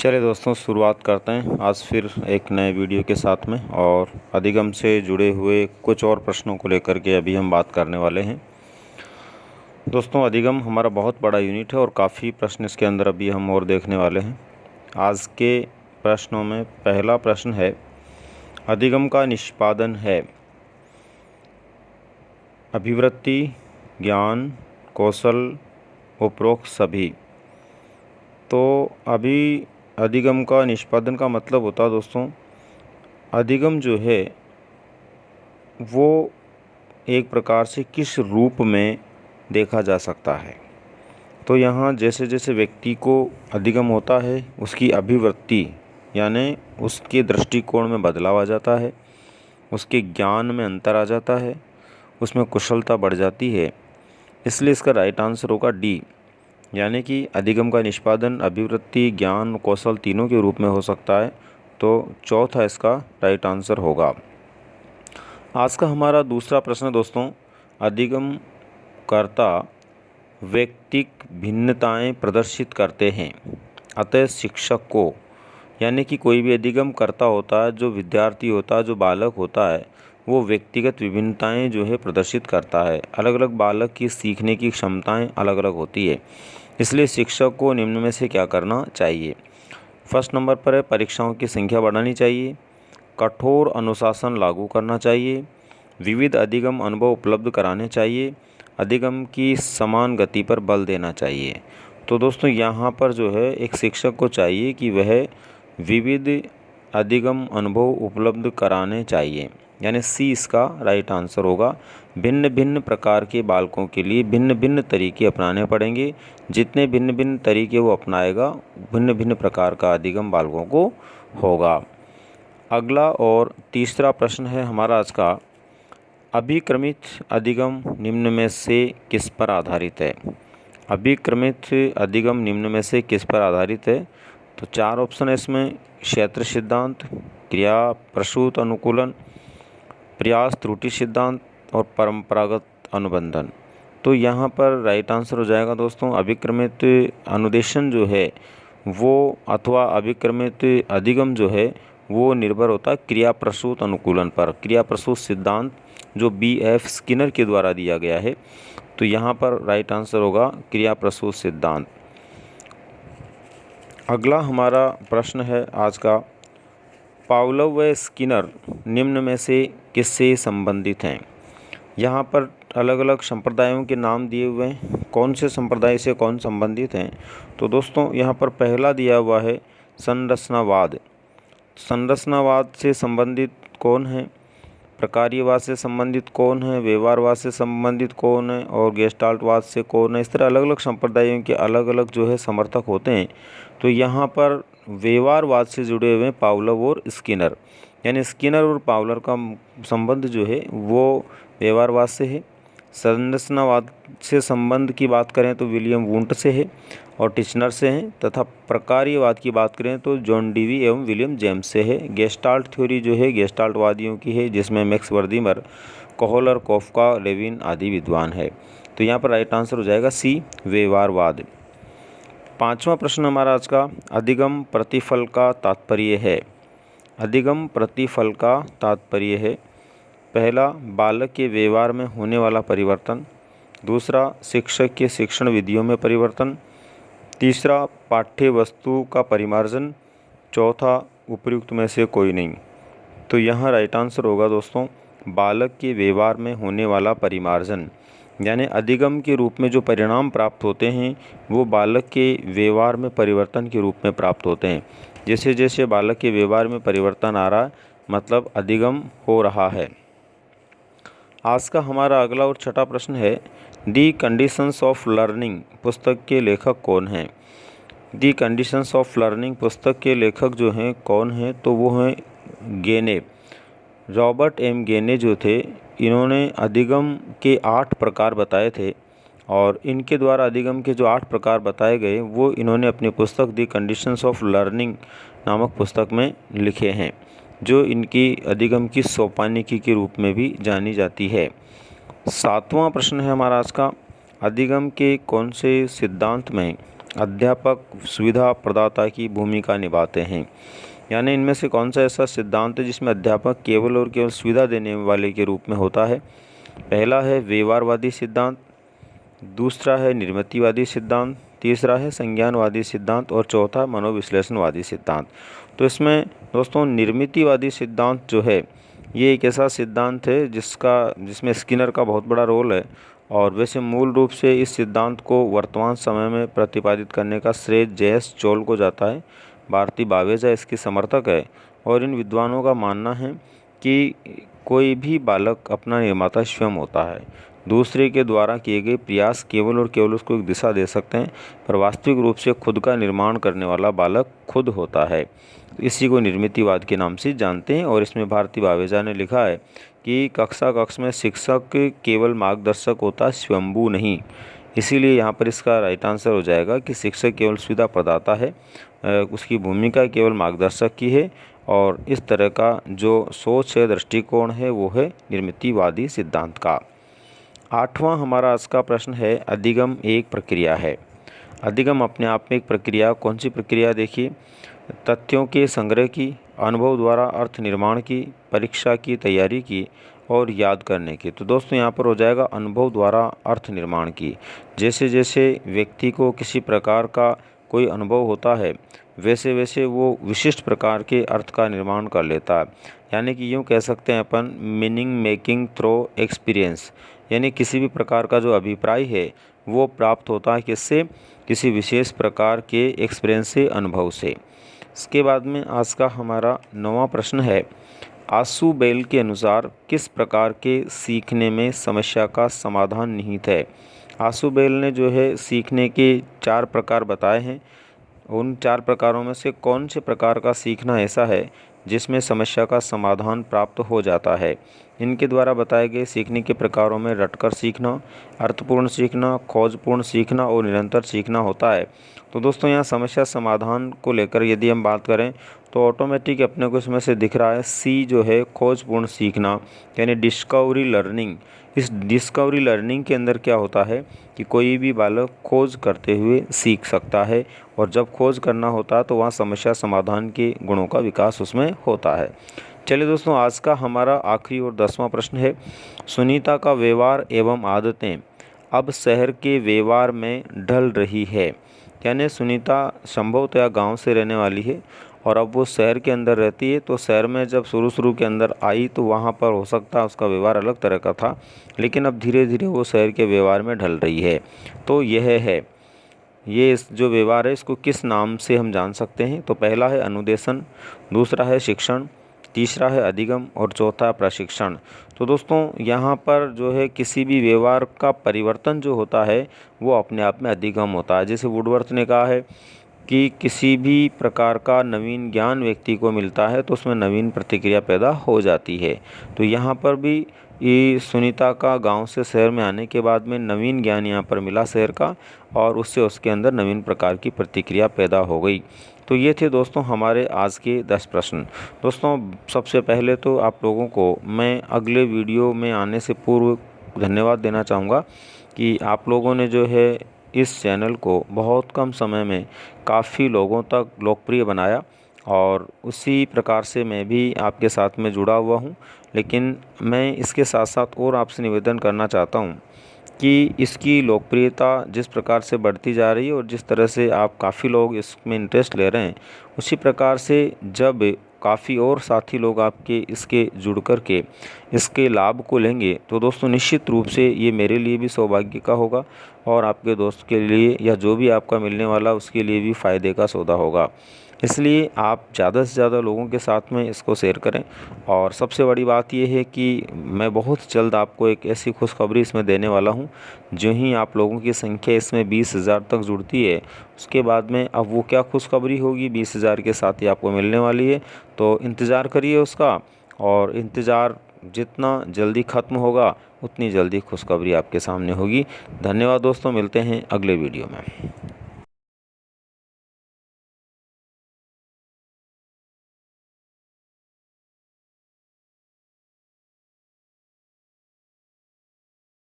चलिए दोस्तों, शुरुआत करते हैं आज फिर एक नए वीडियो के साथ में। और अधिगम से जुड़े हुए कुछ और प्रश्नों को लेकर के अभी हम बात करने वाले हैं। दोस्तों, अधिगम हमारा बहुत बड़ा यूनिट है और काफ़ी प्रश्न इसके अंदर अभी हम और देखने वाले हैं। आज के प्रश्नों में पहला प्रश्न है, अधिगम का निष्पादन है अभिवृत्ति, ज्ञान, कौशल, उपरोक्त सभी। तो अभी अधिगम का निष्पादन का मतलब होता है दोस्तों, अधिगम जो है वो एक प्रकार से किस रूप में देखा जा सकता है। तो यहाँ जैसे जैसे व्यक्ति को अधिगम होता है, उसकी अभिवृत्ति यानी उसके दृष्टिकोण में बदलाव आ जाता है, उसके ज्ञान में अंतर आ जाता है, उसमें कुशलता बढ़ जाती है। इसलिए इसका राइट आंसर होगा डी, यानी कि अधिगम का निष्पादन अभिवृत्ति, ज्ञान, कौशल तीनों के रूप में हो सकता है। तो चौथा इसका राइट आंसर होगा। आज का हमारा दूसरा प्रश्न दोस्तों, अधिगम कर्ता व्यक्तिक भिन्नताएं प्रदर्शित करते हैं, अतः शिक्षक को, यानी कि कोई भी अधिगम कर्ता होता है, जो विद्यार्थी होता है, जो बालक होता है, वो व्यक्तिगत विभिन्नताएं जो है प्रदर्शित करता है। अलग अलग बालक की सीखने की क्षमताएं अलग अलग होती है। इसलिए शिक्षक को निम्न में से क्या करना चाहिए। फर्स्ट नंबर पर है, परीक्षाओं की संख्या बढ़ानी चाहिए, कठोर अनुशासन लागू करना चाहिए, विविध अधिगम अनुभव उपलब्ध कराने चाहिए, अधिगम की समान गति पर बल देना चाहिए। तो दोस्तों यहाँ पर जो है एक शिक्षक को चाहिए कि वह विविध अधिगम अनुभव उपलब्ध कराने चाहिए, यानी सी इसका राइट आंसर होगा। भिन्न भिन्न प्रकार के बालकों के लिए भिन्न भिन्न तरीके अपनाने पड़ेंगे। जितने भिन्न भिन्न तरीके वो अपनाएगा, भिन्न भिन्न प्रकार का अधिगम बालकों को होगा। अगला और तीसरा प्रश्न है हमारा आज का, अभिक्रमित अधिगम निम्न में से किस पर आधारित है। अभिक्रमित अधिगम निम्न में से किस पर आधारित है। तो चार ऑप्शन है इसमें, क्षेत्र सिद्धांत, क्रिया प्रसूत अनुकूलन, प्रयास त्रुटि सिद्धांत और परंपरागत अनुबंधन। तो यहाँ पर राइट आंसर हो जाएगा दोस्तों, अभिक्रमित अनुदेशन जो है वो अथवा अभिक्रमित अधिगम जो है वो निर्भर होता है क्रिया प्रसूत अनुकूलन पर। क्रिया प्रसूत सिद्धांत जो B.F. स्किनर के द्वारा दिया गया है। तो यहाँ पर राइट आंसर होगा क्रिया प्रसूत सिद्धांत। अगला हमारा प्रश्न है आज का, पावलोव व स्किनर निम्न में से किससे संबंधित हैं। यहाँ पर अलग अलग संप्रदायों के नाम दिए हुए हैं, कौन से संप्रदाय से कौन संबंधित हैं। तो दोस्तों यहाँ पर पहला दिया हुआ है संरचनावाद। संरचनावाद से संबंधित कौन है, प्रकार्यवाद से संबंधित कौन है, व्यवहारवाद से संबंधित कौन है और गेस्टाल्टवाद से कौन है। इस तरह अलग अलग संप्रदायों के अलग अलग जो है समर्थक होते हैं। तो यहाँ पर व्यवहारवाद से जुड़े हुए पावलोव और स्किनर, यानी स्किनर और पावलोव का संबंध जो है वो व्यवहारवाद से है। संरचनावाद से संबंध की बात करें तो विलियम वुंट से है और टिचनर से हैं, तथा प्रकार्यवाद की बात करें तो जॉन डीवी एवं विलियम जेम्स से है। गेस्टाल्ट थ्योरी जो है गेस्टाल्टवादियों की है, जिसमें मैक्स वर्दीमर, कोहलर, कोफका, लेविन आदि विद्वान है। तो यहाँ पर राइट आंसर हो जाएगा सी, व्यवहारवाद। पांचवा प्रश्न हमारा आज का, अधिगम प्रतिफल का तात्पर्य है। अधिगम प्रतिफल का तात्पर्य है, पहला बालक के व्यवहार में होने वाला परिवर्तन, दूसरा शिक्षक के शिक्षण विधियों में परिवर्तन, तीसरा पाठ्य वस्तु का परिमार्जन, चौथा उपर्युक्त में से कोई नहीं। तो यहाँ राइट आंसर होगा दोस्तों बालक के व्यवहार में होने वाला परिमार्जन, यानी अधिगम के रूप में जो परिणाम प्राप्त होते हैं वो बालक के व्यवहार में परिवर्तन के रूप में प्राप्त होते हैं। जैसे जैसे बालक के व्यवहार में परिवर्तन आ रहा है, मतलब अधिगम हो रहा है। आज का हमारा अगला और छठा प्रश्न है, दी कंडीशंस ऑफ लर्निंग पुस्तक के लेखक कौन हैं। दी कंडीशंस ऑफ लर्निंग पुस्तक के लेखक जो हैं कौन हैं, तो वो हैं गेने, रॉबर्ट एम गेने जो थे। इन्होंने अधिगम के 8 प्रकार बताए थे और इनके द्वारा अधिगम के जो 8 प्रकार बताए गए वो इन्होंने अपनी पुस्तक दी कंडीशंस ऑफ लर्निंग नामक पुस्तक में लिखे हैं, जो इनकी अधिगम की सोपानिकी के रूप में भी जानी जाती है। सातवां प्रश्न है हमारा आज का, अधिगम के कौन से सिद्धांत में अध्यापक सुविधा प्रदाता की भूमिका निभाते हैं। यानी इनमें से कौन सा ऐसा सिद्धांत है जिसमें अध्यापक केवल और केवल सुविधा देने वाले के रूप में होता है? पहला है व्यवहारवादी सिद्धांत, दूसरा है निर्मितिवादी सिद्धांत, तीसरा है संज्ञानवादी सिद्धांत और चौथा मनोविश्लेषणवादी सिद्धांत। तो इसमें दोस्तों निर्मितिवादी सिद्धांत जो है ये एक ऐसा सिद्धांत है जिसमें स्किनर का बहुत बड़ा रोल है। और वैसे मूल रूप से इस सिद्धांत को वर्तमान समय में प्रतिपादित करने का श्रेय जे.एस. चोल को जाता है। भारती बावेजा इसकी समर्थक है और इन विद्वानों का मानना है कि कोई भी बालक अपना निर्माता स्वयं होता है। दूसरे के द्वारा किए गए प्रयास केवल और केवल उसको एक दिशा दे सकते हैं, पर वास्तविक रूप से खुद का निर्माण करने वाला बालक खुद होता है। इसी को निर्मितिवाद के नाम से जानते हैं। और इसमें भारती बावेजा ने लिखा है कि कक्ष में शिक्षक केवल मार्गदर्शक होता, स्वयंभू नहीं। इसीलिए यहाँ पर इसका राइट आंसर हो जाएगा कि शिक्षक केवल सुविधा प्रदाता है, उसकी भूमिका केवल मार्गदर्शक की है। और इस तरह का जो सोच है, दृष्टिकोण है, वो है निर्मितिवादी सिद्धांत का। 8वां हमारा आज का प्रश्न है, अधिगम एक प्रक्रिया है। अधिगम अपने आप में एक प्रक्रिया, कौन सी प्रक्रिया? देखिए, तथ्यों के संग्रह की, अनुभव द्वारा अर्थ निर्माण की, परीक्षा की तैयारी की और याद करने की। तो दोस्तों यहाँ पर हो जाएगा अनुभव द्वारा अर्थ निर्माण की। जैसे जैसे व्यक्ति को किसी प्रकार का कोई अनुभव होता है वैसे वैसे वो विशिष्ट प्रकार के अर्थ का निर्माण कर लेता है। यानी कि यूँ कह सकते हैं अपन मीनिंग मेकिंग थ्रो एक्सपीरियंस। यानी किसी भी प्रकार का जो अभिप्राय है वो प्राप्त होता है किससे? किसी विशेष प्रकार के एक्सपीरियंस से, अनुभव से। इसके बाद में आज का हमारा 9वां प्रश्न है, आसु बेल के अनुसार किस प्रकार के सीखने में समस्या का समाधान निहित है? आसु बेल ने जो है सीखने के 4 प्रकार बताए हैं। उन 4 प्रकारों में से कौन से प्रकार का सीखना ऐसा है जिसमें समस्या का समाधान प्राप्त हो जाता है? इनके द्वारा बताए गए सीखने के प्रकारों में रटकर सीखना, अर्थपूर्ण सीखना, खोजपूर्ण सीखना और निरंतर सीखना होता है। तो दोस्तों यहाँ समस्या समाधान को लेकर यदि हम बात करें तो ऑटोमेटिक अपने को इसमें से दिख रहा है सी जो है खोजपूर्ण सीखना, यानी डिस्कवरी लर्निंग। इस डिस्कवरी लर्निंग के अंदर क्या होता है कि कोई भी बालक खोज करते हुए सीख सकता है और जब खोज करना होता है तो वहाँ समस्या समाधान के गुणों का विकास उसमें होता है। चलिए दोस्तों, आज का हमारा आखिरी और 10वां प्रश्न है, सुनीता का व्यवहार एवं आदतें अब शहर के व्यवहार में ढल रही है। यानी सुनीता संभवतः गांव से रहने वाली है और अब वो शहर के अंदर रहती है। तो शहर में जब शुरू के अंदर आई तो वहाँ पर हो सकता है उसका व्यवहार अलग तरह का था, लेकिन अब धीरे धीरे वो शहर के व्यवहार में ढल रही है। तो यह है, ये जो व्यवहार है इसको किस नाम से हम जान सकते हैं? तो पहला है अनुदेशन, दूसरा है शिक्षण, तीसरा है अधिगम और चौथा प्रशिक्षण। तो दोस्तों यहाँ पर जो है किसी भी व्यवहार का परिवर्तन जो होता है वो अपने आप में अधिगम होता है। जैसे वुडवर्थ ने कहा है कि किसी भी प्रकार का नवीन ज्ञान व्यक्ति को मिलता है तो उसमें नवीन प्रतिक्रिया पैदा हो जाती है। तो यहाँ पर भी ये सुनीता का गांव से शहर में आने के बाद में नवीन ज्ञान यहाँ पर मिला शहर का और उससे उसके अंदर नवीन प्रकार की प्रतिक्रिया पैदा हो गई। तो ये थे दोस्तों हमारे आज के 10 प्रश्न। दोस्तों सबसे पहले तो आप लोगों को मैं अगले वीडियो में आने से पूर्व धन्यवाद देना चाहूँगा कि आप लोगों ने जो है इस चैनल को बहुत कम समय में काफ़ी लोगों तक लोकप्रिय बनाया और उसी प्रकार से मैं भी आपके साथ में जुड़ा हुआ हूँ। लेकिन मैं इसके साथ साथ और आपसे निवेदन करना चाहता हूँ कि इसकी लोकप्रियता जिस प्रकार से बढ़ती जा रही है और जिस तरह से आप काफ़ी लोग इसमें इंटरेस्ट ले रहे हैं, उसी प्रकार से जब काफ़ी और साथी लोग आपके इसके जुड़ कर के इसके लाभ को लेंगे तो दोस्तों निश्चित रूप से ये मेरे लिए भी सौभाग्य का होगा और आपके दोस्त के लिए या जो भी आपका मिलने वाला उसके लिए भी फ़ायदे का सौदा होगा। इसलिए आप ज़्यादा से ज़्यादा लोगों के साथ में इसको शेयर करें। और सबसे बड़ी बात यह है कि मैं बहुत जल्द आपको एक ऐसी खुशखबरी इसमें देने वाला हूं, जो ही आप लोगों की संख्या इसमें 20,000 तक जुड़ती है उसके बाद में अब वो क्या खुशखबरी होगी 20,000 के साथ ही आपको मिलने वाली है। तो इंतज़ार करिए उसका, और इंतज़ार जितना जल्दी ख़त्म होगा उतनी जल्दी खुशखबरी आपके सामने होगी। धन्यवाद दोस्तों, मिलते हैं अगले वीडियो में।